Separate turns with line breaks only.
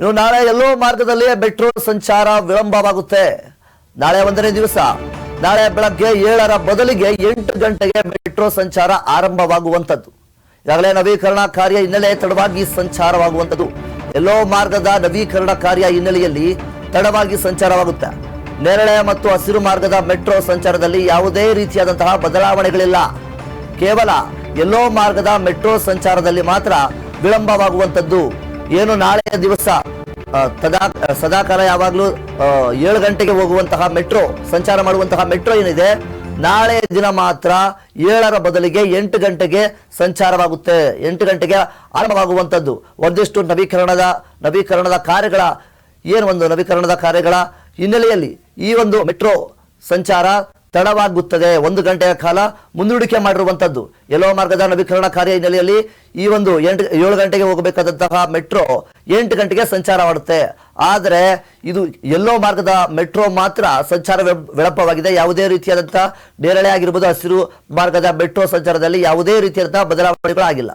ಇನ್ನು ನಾಳೆ ಎಲ್ಲೋ ಮಾರ್ಗದಲ್ಲಿ ಮೆಟ್ರೋ ಸಂಚಾರ ವಿಳಂಬವಾಗುತ್ತೆ. ನಾಳೆ 1ನೇ ದಿವಸ, ನಾಳೆ ಬೆಳಗ್ಗೆ 7ರ ಬದಲಿಗೆ 8 ಗಂಟೆಗೆ ಮೆಟ್ರೋ ಸಂಚಾರ ಆರಂಭವಾಗುವಂಥದ್ದು. ಈಗಾಗಲೇ ನವೀಕರಣ ಕಾರ್ಯ ಹಿನ್ನೆಲೆ ತಡವಾಗಿ ಸಂಚಾರವಾಗುವಂಥದ್ದು. ಎಲ್ಲೋ ಮಾರ್ಗದ ನವೀಕರಣ ಕಾರ್ಯ ಹಿನ್ನೆಲೆಯಲ್ಲಿ ತಡವಾಗಿ ಸಂಚಾರವಾಗುತ್ತೆ. ನೇರಳೆ ಮತ್ತು ಹಸಿರು ಮಾರ್ಗದ ಮೆಟ್ರೋ ಸಂಚಾರದಲ್ಲಿ ಯಾವುದೇ ರೀತಿಯಾದಂತಹ ಬದಲಾವಣೆಗಳಿಲ್ಲ. ಕೇವಲ ಎಲ್ಲೋ ಮಾರ್ಗದ ಮೆಟ್ರೋ ಸಂಚಾರದಲ್ಲಿ ಮಾತ್ರ ವಿಳಂಬವಾಗುವಂಥದ್ದು. ಏನು ನಾಳೆಯ ದಿವಸ ಸದಾಕಾಲ ಯಾವಾಗಲೂ 7 ಗಂಟೆಗೆ ಹೋಗುವಂತಹ ಮೆಟ್ರೋ ಸಂಚಾರ ಮಾಡುವಂತಹ ಮೆಟ್ರೋ ಏನಿದೆ, ನಾಳೆ ದಿನ ಮಾತ್ರ 7ರ ಬದಲಿಗೆ 8 ಗಂಟೆಗೆ ಸಂಚಾರವಾಗುತ್ತೆ. 8 ಗಂಟೆಗೆ ಆರಂಭವಾಗುವಂಥದ್ದು. ಒಂದಿಷ್ಟು ನವೀಕರಣದ ಕಾರ್ಯಗಳ ಹಿನ್ನೆಲೆಯಲ್ಲಿ ಈ ಒಂದು ಮೆಟ್ರೋ ಸಂಚಾರ ತಡವಾಗುತ್ತದೆ. 1 ಗಂಟೆಯ ಕಾಲ ಮುಂದೂಡಿಕೆ ಮಾಡಿರುವಂಥದ್ದು. ಎಲ್ಲೋ ಮಾರ್ಗದ ನವೀಕರಣ ಕಾರ್ಯ ಹಿನ್ನೆಲೆಯಲ್ಲಿ ಈ ಒಂದು 7 ಗಂಟೆಗೆ ಹೋಗಬೇಕಾದಂತಹ ಮೆಟ್ರೋ 8 ಗಂಟೆಗೆ ಸಂಚಾರ ಮಾಡುತ್ತೆ. ಆದರೆ ಇದು ಎಲ್ಲೋ ಮಾರ್ಗದ ಮೆಟ್ರೋ ಮಾತ್ರ ಸಂಚಾರ ವಿಳಂಬವಾಗಿದೆ. ಯಾವುದೇ ರೀತಿಯಾದಂತಹ ನೇರಳೆ ಆಗಿರ್ಬೋದು, ಹಸಿರು ಮಾರ್ಗದ ಮೆಟ್ರೋ ಸಂಚಾರದಲ್ಲಿ ಯಾವುದೇ ರೀತಿಯಾದಂತಹ ಬದಲಾವಣೆಗಳು ಆಗಿಲ್ಲ.